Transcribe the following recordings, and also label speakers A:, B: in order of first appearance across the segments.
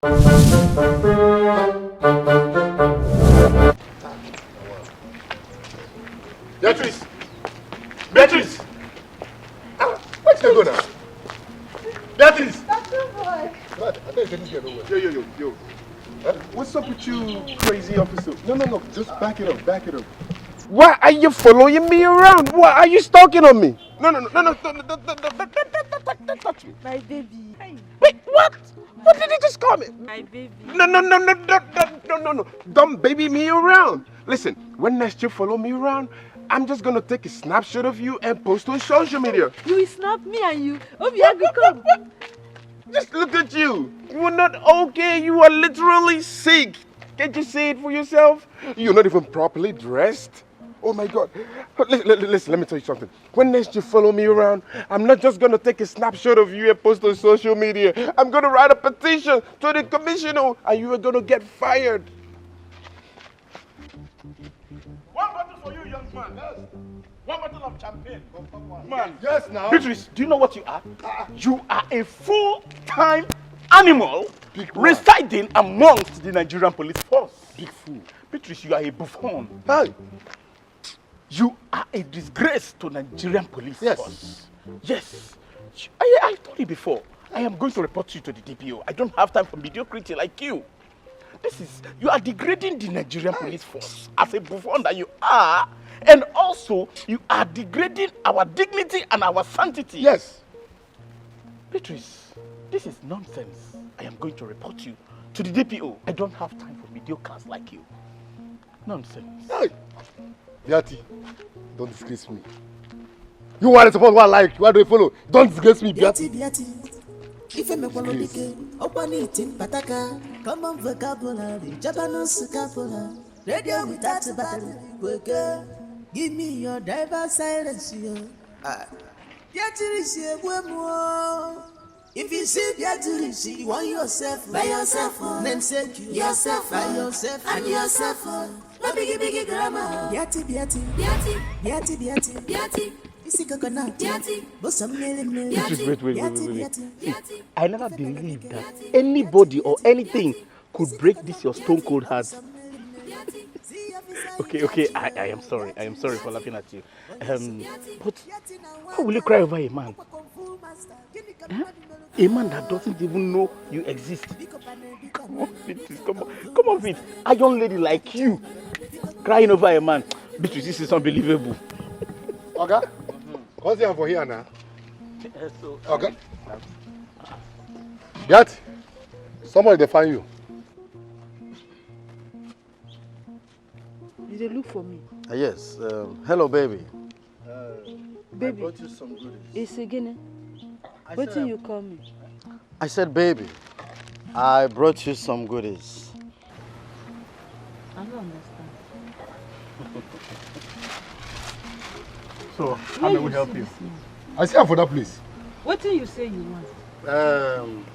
A: Beatrice! Beatrice! Where's you go now? Beatrice!
B: That's your boy.
A: What? I thought you didn't get nowhere. Yo. Huh? What's up with you, crazy officer? No. Just back it up. Why are you following me around? Why are you stalking on me? No. Don't touch me.
B: My baby. Hey.
A: Wait, what? What did you just call me?
B: My baby.
A: No. Don't baby me around. Listen, when next you follow me around, I'm just gonna take a snapshot of you and post on social media.
B: You will snap me and you. Oh, yeah, come.
A: Just look at you. You are not okay. You are literally sick. Can't you see it for yourself? You're not even properly dressed. Oh my God. Listen, let me tell you something. When next you follow me around, I'm not just going to take a snapshot of you and post on social media. I'm going to write a petition to the commissioner and you are going to get fired. One bottle for you, young man. Yes. One bottle of champagne. Man. Yes, now.
C: Beatrice, do you know what you are? You are a full-time animal residing amongst the Nigerian police force.
A: Big fool.
C: Beatrice, you are a buffoon.
A: Hey.
C: You are a disgrace to Nigerian police force. Yes. I told you before, I am going to report you to the DPO. I don't have time for mediocrity like you. You are degrading the Nigerian police force as a buffoon that you are. And also, you are degrading our dignity and our sanctity.
A: Yes.
C: Beatrice, this is nonsense. I am going to report you to the DPO. I don't have time for mediocres like you. Nonsense.
A: Hey. Beati, don't disgrace me. You want to support what I like, what do you follow? Don't disgrace me, Beati.
D: If I'm a quality, open it in Pataka, common vocabulary, Japanese vocabulary, radio without a battery, worker. Give me your driver's silence here. Beatrice, if you see Beatrice, you want yourself by yourself, then say yourself by yourself and yourself. No biggie grammar. Beati. Isi coconut.
C: Wait. I never believed that anybody or anything could break this your stone cold heart. Okay, I am sorry. I am sorry for laughing at you. But why will you cry over a man? Huh? A man that doesn't even know you exist. Come on, Beatrice, come on, Beatrice. A young lady like you crying over a man. Beatrice, this is unbelievable.
A: Okay? What's the for here now? Okay. Beati, somebody they find you.
B: Did they look for me?
E: Yes. Hello, baby.
B: Baby.
E: I brought you some goodies.
B: It's again. What did you call me?
E: I said, baby. I brought you some goodies.
B: I don't understand.
C: So, how may we help you?
A: I see her for that place.
B: What did you say you want?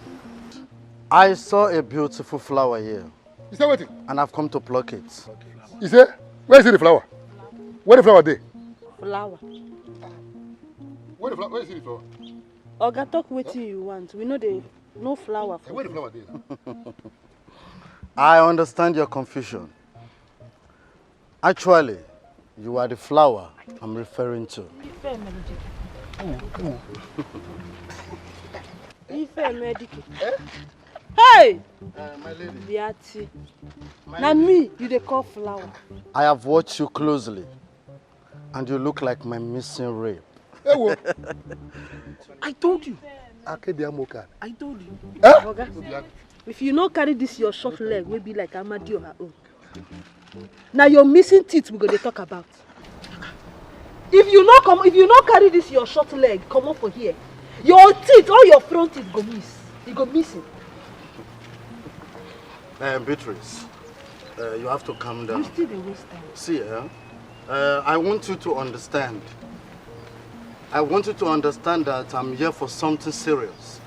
E: I saw a beautiful flower here.
A: You say waiting?
E: And I've come to pluck it.
A: You say, where is the flower? Where the flower there?
B: Flower.
A: Where is the flower?
B: Oga, talk what you want. We know no flower.
A: Where the flower there?
E: I understand your confusion. Actually, you are the flower I'm referring to.
B: Hey!
E: My lady.
B: Beati. Now me, you they call flower.
E: I have watched you closely, and you look like my missing rib.
A: Hey,
C: I told you.
A: I
C: told you.
B: Oga, if you not carry this your short leg, will be like Amadi or her own. Now your missing teeth we're gonna talk about. If you not carry this your short leg, come up for here. Your teeth, all your front teeth go miss. You go missing.
E: Beatrice, you have to calm down.
B: You still the waste time.
E: See, I want you to understand. I want you to understand that I'm here for something serious.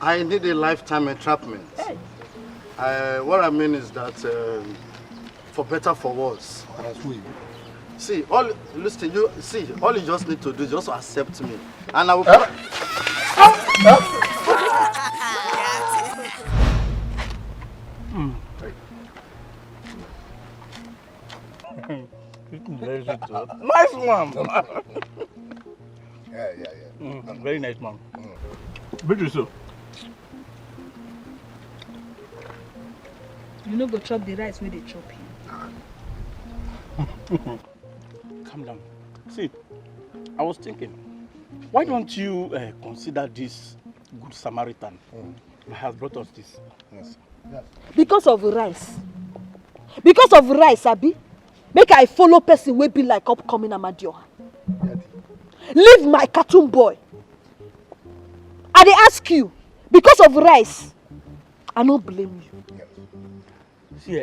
E: I need a lifetime entrapment.
B: Hey.
E: What I mean is that, for better, for worse. See, all you just need to do is just accept me, and I will.
C: Very sweet, too. Nice one.
A: Yeah.
C: Very nice man. Beatrice, so.
B: You no go chop the rice where they chop here.
C: Calm down. See, I was thinking, why don't you consider this good Samaritan that has brought us this?
A: Yes.
B: Because of rice. Because of rice, Abi. Make I follow person wey be like upcoming Amadioha. Leave my cartoon boy. I dey ask you, because of rice, I no blame you.
C: See,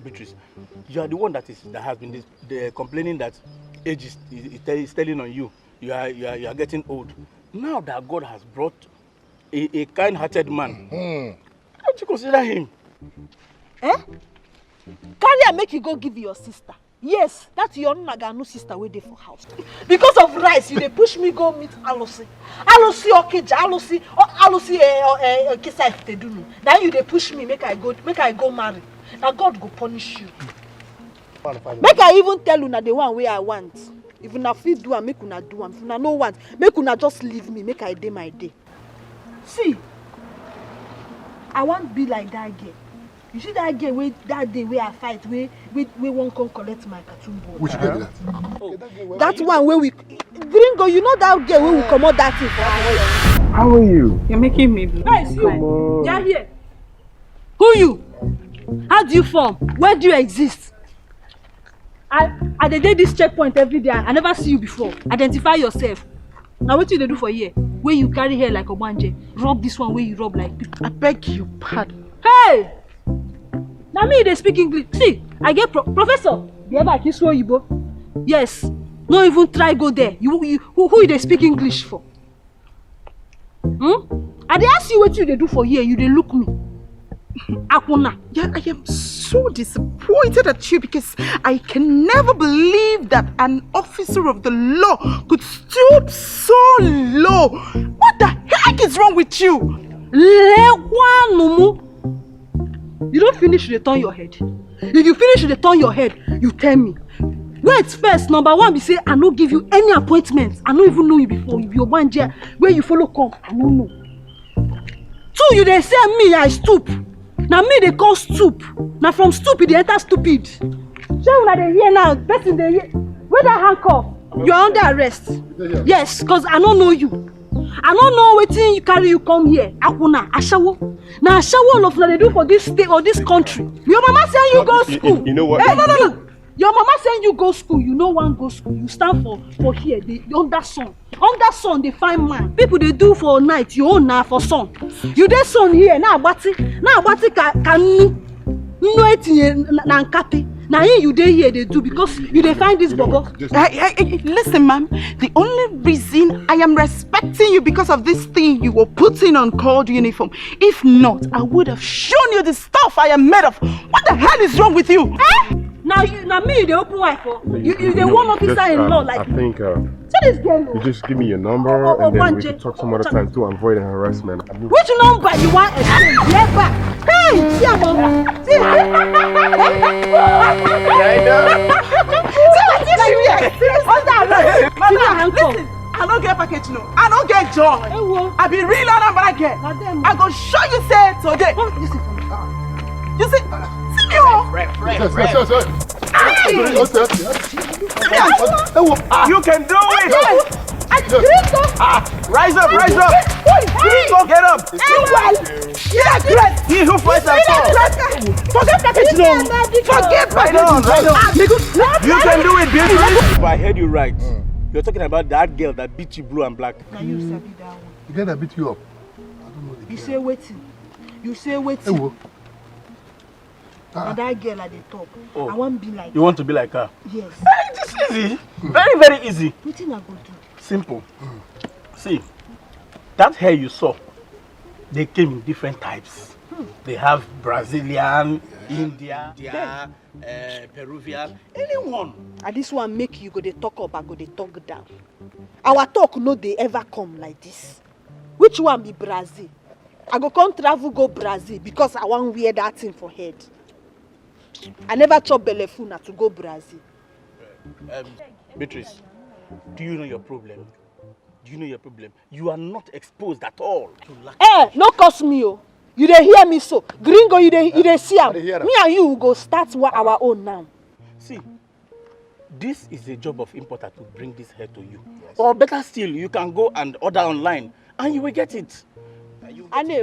C: Beatrice, you are the one that has been complaining that age is telling on you. You are getting old. Now that God has brought a kind-hearted man, don't you consider him?
B: Eh? Carry am make you go give your sister. Yes, that's your Nagano sister wey dey for house. Because of rice, you dey push me go meet Alosi. Alosi Okija, Alosi Kisa Ifitedunu. Now you dey push me make I go marry. Now God go punish you. Make I even tell una the one wey I want. If una fit do am, make una do am. If una no want, make una just leave me, make I dey my day. See, I want be like that girl. You see that girl wey that day where I fight, we won't come collect my cartoon board.
A: Which girl be that?
B: That one where we Gringo, you know that girl where we come out that thing for her.
A: How are you?
F: You're making me blue.
B: Guys, you. You're here. Who you? How do you form? Where do you exist? I did this checkpoint every day. I never see you before. Identify yourself. Now what do they do for here? Where you carry hair like Obanje, rub this one where you rub like
F: I beg you pardon.
B: Hey! Now me they speak English. See, I get professor. You ever kiss Oyibo? Yes. No even try go there. Who they speak English for? I dey ask you what you they do for here. You they look me. Akuna.
F: Yeah, I am so disappointed at you because I can never believe that an officer of the law could stoop so low. What the heck is wrong with you?
B: You don't finish, you turn your head. If you finish, you turn your head, you tell me. Wait first, number one, be say I no give you any appointments. I don't even know you before. You be one year where you follow come, I don't know. Two, you they say me, I stoop. Now me they call stoop. Now from stupid they enter stupid. Show when they hear now, person they hear. Where that handcuff? You're under arrest. Yes, cause I don't know you. I don't know what thing you carry you come here. Akuna, Ashawo. Now Ashawo of they do for this state or this country. Your mama saying you go school.
A: You know what?
B: Hey, no. Your mama saying you go school. You know one go school. You stand for here. They under sun. Under sun they find man. People they do for night. You own now for sun. You dey sun here. Now abati can no etinye na nkate. Now you dey here they do because you dey find this bobo.
F: Listen, ma'am. The only reason I am respecting you because of this thing you were putting on called uniform. If not, I would have shown you the stuff I am made of. What the hell is wrong with you?
B: Now me the open wife for you the one officer in law like.
A: I think
B: this girl.
A: you just give me your number and then we can talk some other time to avoid harassment.
B: Which number you want exchange? Never. Hey, see your mama. See
F: Listen, I don't get package no. I don't get joy. I be real and I get. I go show you say today. You see? See me oh.
C: You can do it! Rise up! Gringo, get up! He who fights and falls!
F: Forget package no! Forget
C: Right on! You can do it, Beatrice! If I heard you right, you're talking about that girl that beat you blue and black.
B: Now you sabi that one.
A: The girl that beat you up.
B: You say waiting. And that girl at the top.
C: Oh.
B: I want to be like
C: You want to be like her?
B: Yes.
C: It's easy. Very, very easy.
B: What thing I go do?
C: Simple. See, that hair you saw, they came in different types. They have Brazilian, India, Peruvian, anyone.
B: And this one make you go they talk up and go they talk down. Our talk no they ever come like this. Which one be Brazil? I go come travel go Brazil because I want wear that thing for head. I never chop bellefuna to go Brazil.
C: Beatrice, do you know your problem? Do you know your problem? You are not exposed at all to lack.
B: No curse me, oh. You dey hear me so? Gringo, you dey see am. Me and you will go start our own now.
C: See, this is a job of importer to bring this hair to you. Yes. Or better still, you can go and order online and you will get it.
B: I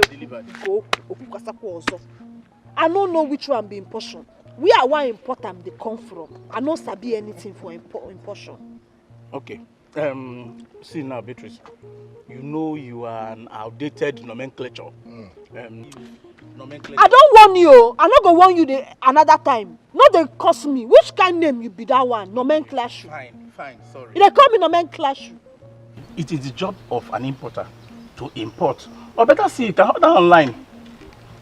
B: don't know which one be importation. We are one importer they come from. I don't sabi anything for importation.
C: Okay. See now, Beatrice. You know you are an outdated nomenclature. Nomenclature.
B: I don't warn you. I'm not gonna warn you another time. Not they cost me. Which kind name you be that one? Nomenclature.
C: Fine, sorry.
B: They call me nomenclature.
C: It is the job of an importer to import. Or better see it order online.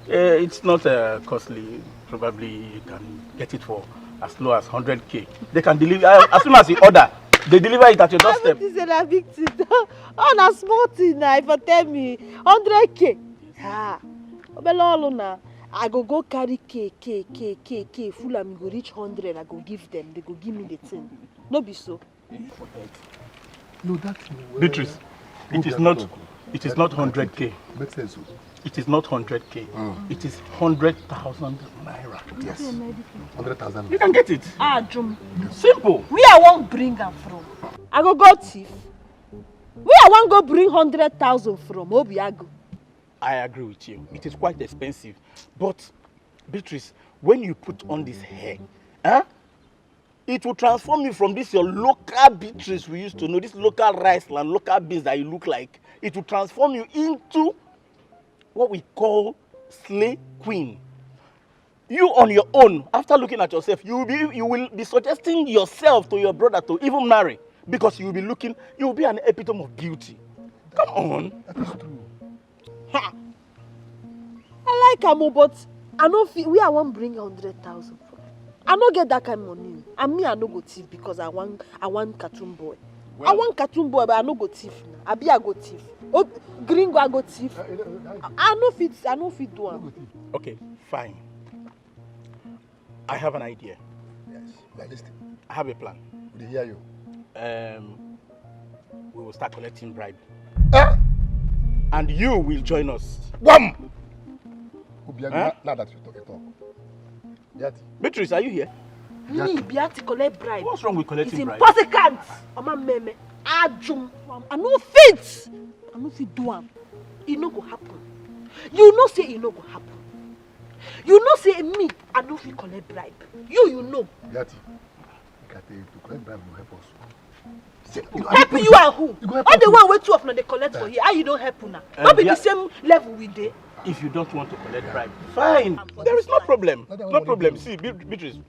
C: It's not costly. Probably you can get it for as low as 100k. They can deliver as soon as you order. They deliver it at your doorstep.
B: This is a big thing. Oh, na small thing now. If you tell me 100k, I go carry K. Full am go reach 100. I go give them. They go give me the thing. No be so.
A: No, that.
C: Beatrice, it is not 100k.
A: Makes sense.
C: It is not 100k. It is 100,000 naira.
A: Yes. 100,000.
C: You can get it.
B: Jum.
C: Simple.
B: Where I won't bring am from? I go thief. Where I won't go bring 100,000 from? Obiago.
C: I agree with you. It is quite expensive. But, Beatrice, when you put on this hair, it will transform you from this your local Beatrice we used to know, this local rice land, local beans that you look like. It will transform you into what we call slay queen. You on your own, after looking at yourself, you will be suggesting yourself to your brother to even marry because you will be an epitome of beauty. Come on.
A: That is true.
B: Ha. I like Amo, but I know we I won't bring 100,000. I no get that kind of money. And me, I no go thief because I want cartoon boy. Well, I want cartoon boy, but I no go thief now. I go thief. Oh, Gringo, I go thief. I no fit do am.
C: Okay, fine. I have an idea.
A: Yes, we are listening.
C: I have a plan.
A: We hear you.
C: We will start collecting bribe.
A: And
C: you will join us.
A: Wham! Now that you talk.
C: Beatrice, are you here?
B: Me, Biati collect bribe.
C: What's wrong with collecting bribe?
B: It's impossible. Oma meme. Ajum. I no fit. I no fit do am. It no go happen. You know say it no go happen. You know say me, I no fit collect bribe. You know.
A: Biati, to collect bribe will help us.
B: Help you and who? All the one wey two of them they collect for here. How you don't help una? Not be the same level we dey.
C: If you don't want to collect bribe, fine. There is no problem. No problem. See, Beatrice,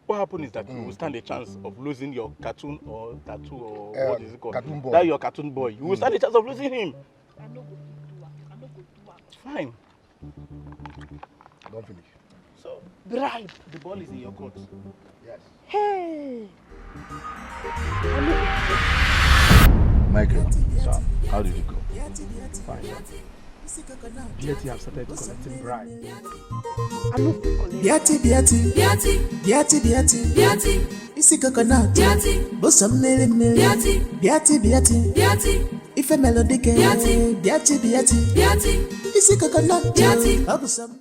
C: what happened is that you will stand a chance of losing your cartoon or tattoo or what is it called?
A: Cartoon boy.
C: That your cartoon boy. You will stand a chance of losing him.
B: I no go do am.
C: Fine.
A: Don't finish.
C: So,
B: Bribe.
C: the ball is in your court.
A: Yes.
B: Hey.
A: Michael,
C: So, how did it go?
A: fine.
C: Yet you have started collecting bribe.
B: I no fit collect.
D: Biati. Isi coconut. Bosom mele. Biati. Ife melody. Biati. Isi coconut. Bosom.